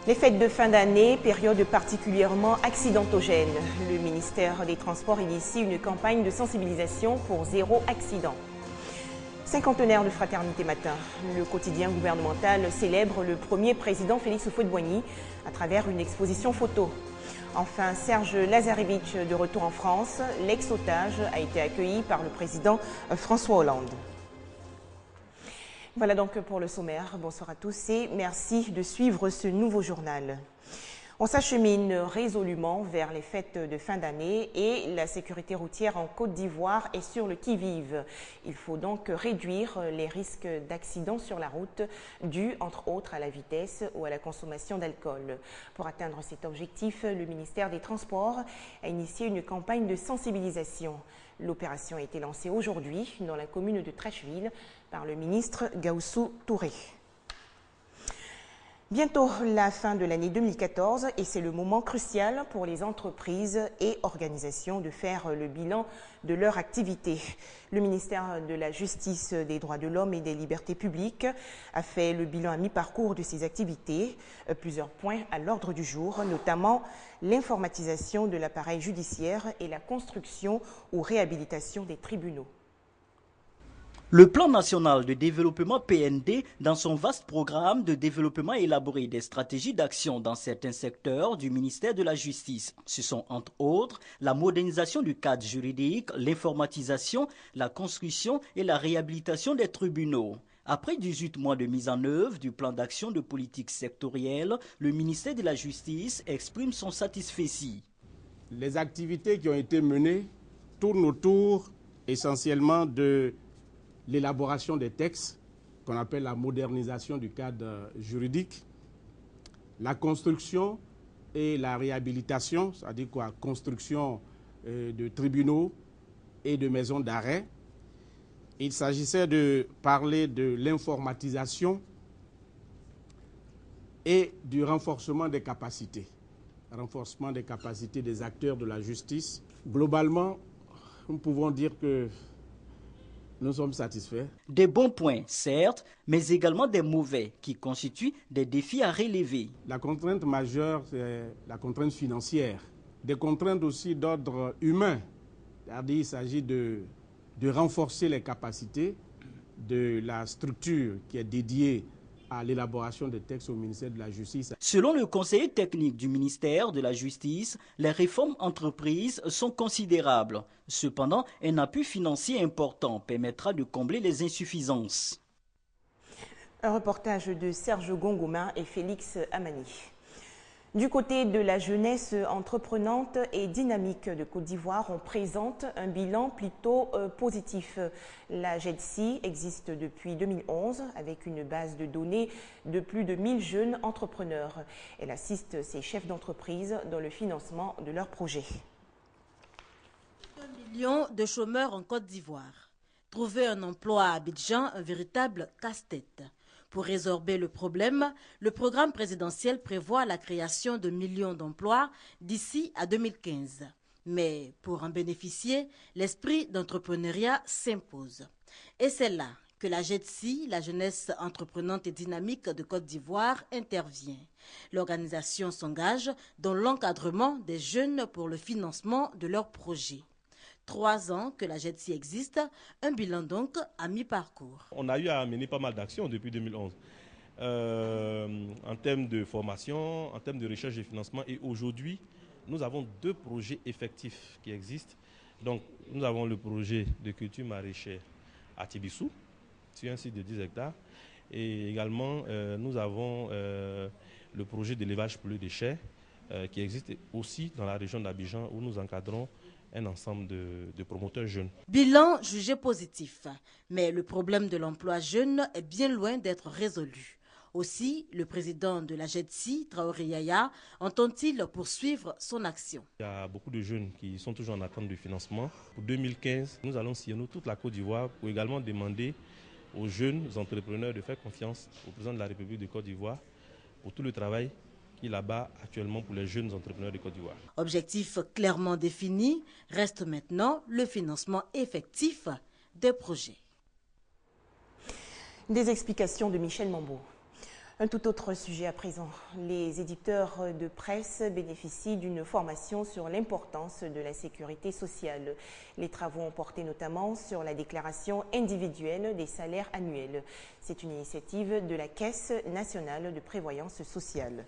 Les fêtes de fin d'année, période particulièrement accidentogène. Le ministère des Transports initie une campagne de sensibilisation pour zéro accident. Cinquantenaire de Fraternité Matin. Le quotidien gouvernemental célèbre le premier président Félix Houphouët-Boigny à travers une exposition photo. Enfin, Serge Lazarevitch de retour en France. L'ex-otage a été accueilli par le président François Hollande. Voilà donc pour le sommaire. Bonsoir à tous et merci de suivre ce nouveau journal. On s'achemine résolument vers les fêtes de fin d'année et la sécurité routière en Côte d'Ivoire est sur le qui-vive. Il faut donc réduire les risques d'accidents sur la route dus entre autres à la vitesse ou à la consommation d'alcool. Pour atteindre cet objectif, le ministère des Transports a initié une campagne de sensibilisation. L'opération a été lancée aujourd'hui dans la commune de Trècheville par le ministre Gaussou Touré. Bientôt la fin de l'année 2014 et c'est le moment crucial pour les entreprises et organisations de faire le bilan de leur activité. Le ministère de la Justice, des Droits de l'Homme et des Libertés publiques a fait le bilan à mi-parcours de ses activités. Plusieurs points à l'ordre du jour, notamment l'informatisation de l'appareil judiciaire et la construction ou réhabilitation des tribunaux. Le plan national de développement PND, dans son vaste programme de développement élaboré des stratégies d'action dans certains secteurs du ministère de la Justice, ce sont entre autres la modernisation du cadre juridique, l'informatisation, la construction et la réhabilitation des tribunaux. Après 18 mois de mise en œuvre du plan d'action de politique sectorielle, le ministère de la Justice exprime son satisfecit. Les activités qui ont été menées tournent autour essentiellement de l'élaboration des textes, qu'on appelle la modernisation du cadre juridique, la construction et la réhabilitation, c'est-à-dire quoi, construction de tribunaux et de maisons d'arrêt. Il s'agissait de parler de l'informatisation et du renforcement des capacités des acteurs de la justice. Globalement, nous pouvons dire que nous sommes satisfaits. Des bons points, certes, mais également des mauvais qui constituent des défis à relever. La contrainte majeure, c'est la contrainte financière. Des contraintes aussi d'ordre humain. C'est-à-dire qu'il s'agit de renforcer les capacités de la structure qui est dédiée à l'élaboration des textes au ministère de la Justice. Selon le conseiller technique du ministère de la Justice, les réformes entreprises sont considérables. Cependant, un appui financier important permettra de combler les insuffisances. Un reportage de Serge Gongoma et Félix Amani. Du côté de la jeunesse entreprenante et dynamique de Côte d'Ivoire, on présente un bilan plutôt positif. La JEDSI existe depuis 2011 avec une base de données de plus de 1000 jeunes entrepreneurs. Elle assiste ces chefs d'entreprise dans le financement de leurs projets. 1 million de chômeurs en Côte d'Ivoire. Trouver un emploi à Abidjan, un véritable casse-tête. Pour résorber le problème, le programme présidentiel prévoit la création de millions d'emplois d'ici à 2015. Mais pour en bénéficier, l'esprit d'entrepreneuriat s'impose. Et c'est là que la JEDSI, la jeunesse entreprenante et dynamique de Côte d'Ivoire, intervient. L'organisation s'engage dans l'encadrement des jeunes pour le financement de leurs projets. 3 ans que la JEDSI existe, un bilan donc à mi-parcours. On a eu à mener pas mal d'actions depuis 2011 en termes de formation, en termes de recherche et financement. Et aujourd'hui, nous avons 2 projets effectifs qui existent. Donc, nous avons le projet de culture maraîchère à Tibissou, sur un site de 10 hectares. Et également, nous avons le projet d'élevage pour le déchet qui existe aussi dans la région d'Abidjan où nous encadrons un ensemble de promoteurs jeunes. Bilan jugé positif, mais le problème de l'emploi jeune est bien loin d'être résolu. Aussi, le président de la JEDSI, Traoré Yaya, entend-il poursuivre son action. Il y a beaucoup de jeunes qui sont toujours en attente de financement. Pour 2015, nous allons sillonner toute la Côte d'Ivoire pour également demander aux jeunes entrepreneurs de faire confiance au président de la République de Côte d'Ivoire pour tout le travail qui est là-bas actuellement pour les jeunes entrepreneurs de Côte d'Ivoire. Objectif clairement défini, reste maintenant le financement effectif des projets. Des explications de Michel Mambo. Un tout autre sujet à présent. Les éditeurs de presse bénéficient d'une formation sur l'importance de la sécurité sociale. Les travaux ont porté notamment sur la déclaration individuelle des salaires annuels. C'est une initiative de la Caisse nationale de prévoyance sociale.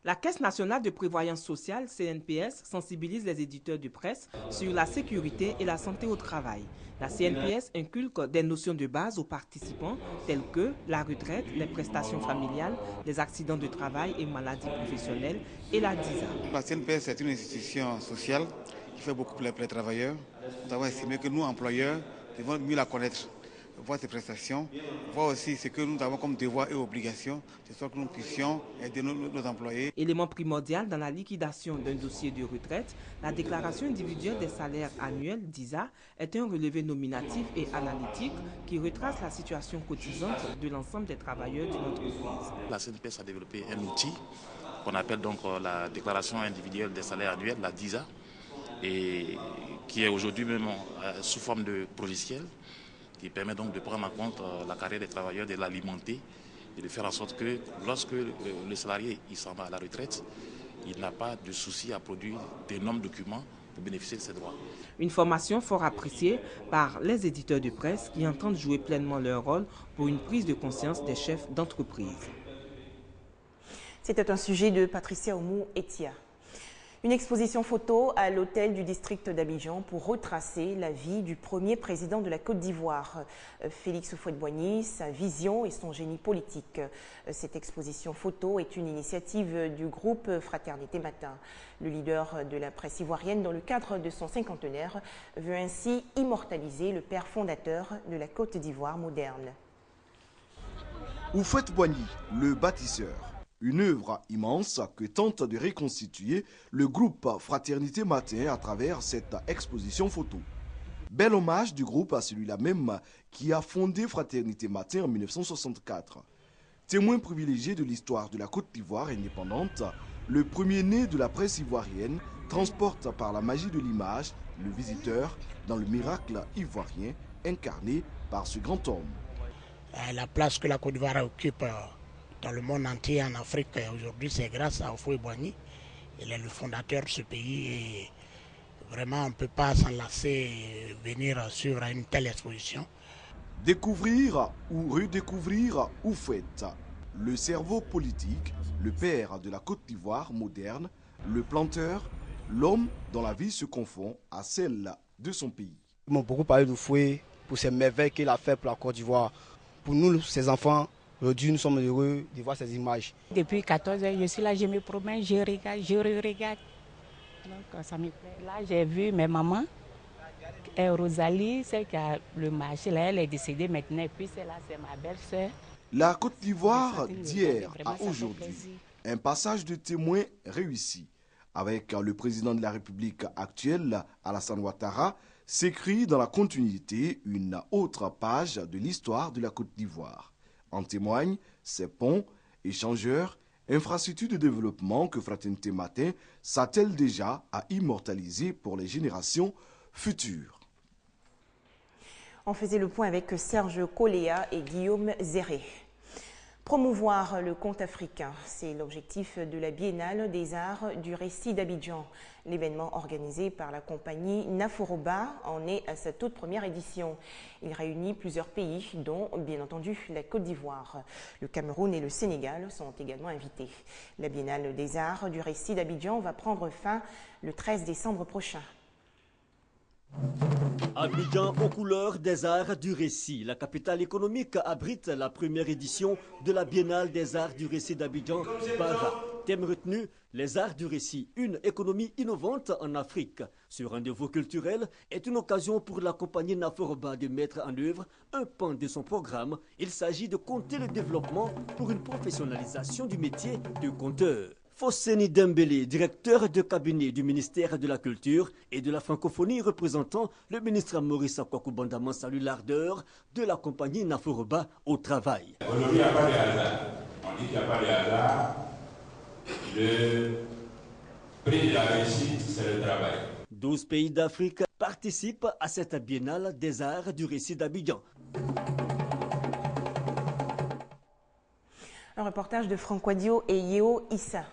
La Caisse nationale de prévoyance sociale, CNPS, sensibilise les éditeurs de presse sur la sécurité et la santé au travail. La CNPS inculque des notions de base aux participants telles que la retraite, les prestations familiales, les accidents de travail et maladies professionnelles et la DISA. La CNPS est une institution sociale qui fait beaucoup pour les travailleurs. Nous avons estimé que nous, employeurs, devons mieux la connaître, voir ses prestations, voir aussi ce que nous avons comme devoirs et obligations, de sorte que nous puissions aider nos employés. Élément primordial dans la liquidation d'un dossier de retraite, la déclaration individuelle des salaires annuels, DISA, est un relevé nominatif et analytique qui retrace la situation cotisante de l'ensemble des travailleurs d'une entreprise. La CNPS a développé un outil qu'on appelle donc la déclaration individuelle des salaires annuels, la DISA, et qui est aujourd'hui même sous forme de logiciel, qui permet donc de prendre en compte la carrière des travailleurs, de l'alimenter et de faire en sorte que lorsque le salarié s'en va à la retraite, il n'a pas de souci à produire d'énormes documents pour bénéficier de ses droits. Une formation fort appréciée par les éditeurs de presse qui entendent jouer pleinement leur rôle pour une prise de conscience des chefs d'entreprise. C'était un sujet de Patricia Oumou-Etia. Une exposition photo à l'hôtel du district d'Abidjan pour retracer la vie du premier président de la Côte d'Ivoire, Félix Houphouët-Boigny, sa vision et son génie politique. Cette exposition photo est une initiative du groupe Fraternité Matin. Le leader de la presse ivoirienne, dans le cadre de son cinquantenaire, veut ainsi immortaliser le père fondateur de la Côte d'Ivoire moderne. Houphouët-Boigny, le bâtisseur. Une œuvre immense que tente de reconstituer le groupe Fraternité Matin à travers cette exposition photo. Bel hommage du groupe à celui-là même qui a fondé Fraternité Matin en 1964. Témoin privilégié de l'histoire de la Côte d'Ivoire indépendante, le premier-né de la presse ivoirienne transporte par la magie de l'image le visiteur dans le miracle ivoirien incarné par ce grand homme. La place que la Côte d'Ivoire occupe dans le monde entier, en Afrique, aujourd'hui, c'est grâce à Houphouët-Boigny. Il est le fondateur de ce pays et vraiment, on ne peut pas s'enlacer venir suivre une telle exposition. Découvrir ou redécouvrir Houphouët, le cerveau politique, le père de la Côte d'Ivoire moderne, le planteur, l'homme dont la vie se confond à celle de son pays. Ils m'ont beaucoup parlé d'Houphouët pour ces merveilles qu'il a fait pour la Côte d'Ivoire. Pour nous, ses enfants, aujourd'hui, nous sommes heureux de voir ces images. Depuis 14 ans, je suis là, je me promène, je regarde, je re-regarde. Donc, ça me plaît. Là, j'ai vu mes mamans. Et Rosalie, celle qui a le marché, là, elle est décédée maintenant. Et puis, celle-là, c'est ma belle-sœur. La Côte d'Ivoire d'hier à aujourd'hui, un passage de témoin réussi. Avec le président de la République actuelle, Alassane Ouattara, s'écrit dans la continuité une autre page de l'histoire de la Côte d'Ivoire. En témoignent ces ponts, échangeurs, infrastructures de développement que Fraternité Matin s'attelle déjà à immortaliser pour les générations futures. On faisait le point avec Serge Coléa et Guillaume Zéré. Promouvoir le conte africain, c'est l'objectif de la Biennale des Arts du Récit d'Abidjan. L'événement organisé par la compagnie Naforoba en est à sa toute première édition. Il réunit plusieurs pays, dont bien entendu la Côte d'Ivoire. Le Cameroun et le Sénégal sont également invités. La Biennale des Arts du Récit d'Abidjan va prendre fin le 13 décembre prochain. Abidjan aux couleurs des arts du récit. La capitale économique abrite la première édition de la Biennale des arts du récit d'Abidjan, BARA. Thème retenu, les arts du récit, une économie innovante en Afrique. Ce rendez-vous culturel est une occasion pour la compagnie Naforoba de mettre en œuvre un pan de son programme. Il s'agit de compter le développement pour une professionnalisation du métier de conteur. Fosseni Dembélé, directeur de cabinet du ministère de la Culture et de la Francophonie, représentant le ministre Maurice Akwaku-Bandaman, salue l'ardeur de la compagnie Naforoba au travail. Aujourd'hui, il n'y a pas de hasard. On dit qu'il n'y a pas de hasard. Le prix de la réussite, c'est le travail. 12 pays d'Afrique participent à cette biennale des arts du récit d'Abidjan. Un reportage de Franck Wadio et Yeo Issa.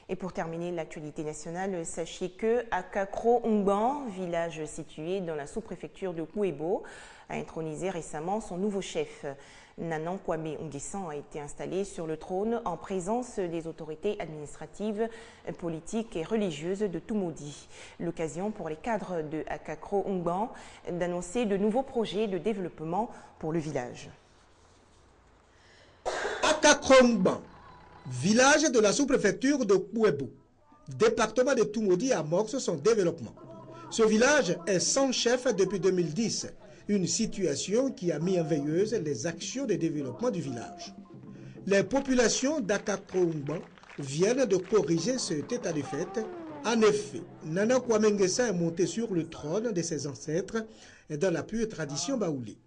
Et pour terminer l'actualité nationale, sachez que Akakro-Ngban, village situé dans la sous-préfecture de Kouébo, a intronisé récemment son nouveau chef. Nanan Kwame Nguessan a été installé sur le trône en présence des autorités administratives, politiques et religieuses de Toumoudi. L'occasion pour les cadres de Akakro-Ngban d'annoncer de nouveaux projets de développement pour le village. Akakro-Ngban, village de la sous-préfecture de Kouébo, département de Toumoudi, amorce son développement. Ce village est sans chef depuis 2010. Une situation qui a mis en veilleuse les actions de développement du village. Les populations d'Akakro-Ngban viennent de corriger cet état de fait. En effet, Nana Kwame Nguessan est monté sur le trône de ses ancêtres dans la pure tradition baoulée.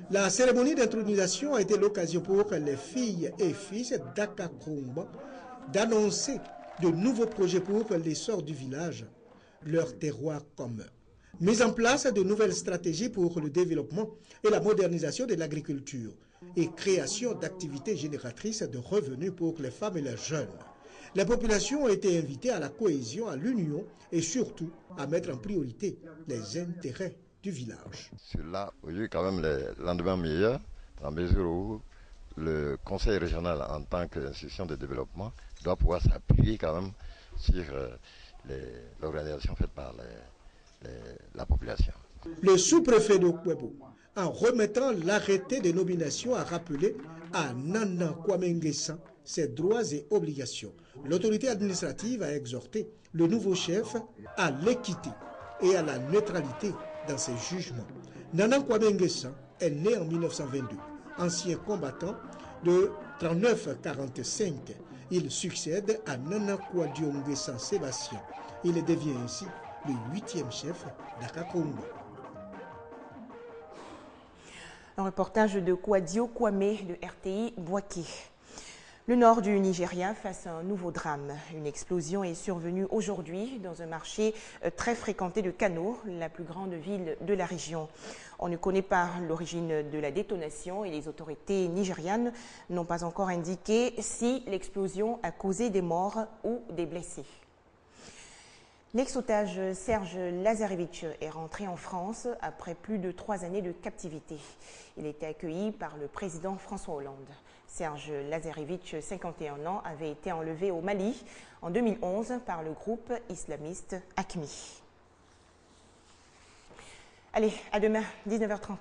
La cérémonie d'intronisation a été l'occasion pour les filles et fils d'Akakro-Ngban d'annoncer de nouveaux projets pour l'essor du village, leur terroir commun. Mise en place de nouvelles stratégies pour le développement et la modernisation de l'agriculture et création d'activités génératrices de revenus pour les femmes et les jeunes. Les populations ont été invitées à la cohésion, à l'union et surtout à mettre en priorité les intérêts du village. C'est là où il y a quand même les lendemains meilleurs, dans la mesure où le conseil régional en tant qu'institution de développement doit pouvoir s'appuyer quand même sur l'organisation faite par la population. Le sous-préfet de Kouébo, en remettant l'arrêté de nomination, a rappelé à Nana Kwame Nguessan ses droits et obligations. L'autorité administrative a exhorté le nouveau chef à l'équité et à la neutralité dans ses jugements. Nana Kwame Nguessan est né en 1922, ancien combattant de 39-45. Il succède à Nana Kwadio Nguessan Sébastien. Il devient ainsi le 8e chef d'Akakro-Ngban. Un reportage de Kwadio Kwame de RTI Bouaké. Le nord du Nigeria face à un nouveau drame. Une explosion est survenue aujourd'hui dans un marché très fréquenté de Kano, la plus grande ville de la région. On ne connaît pas l'origine de la détonation et les autorités nigérianes n'ont pas encore indiqué si l'explosion a causé des morts ou des blessés. L'ex-otage Serge Lazarevitch est rentré en France après plus de 3 années de captivité. Il était accueilli par le président François Hollande. Serge Lazarevitch, 51 ans, avait été enlevé au Mali en 2011 par le groupe islamiste AQMI. Allez, à demain, 19h30.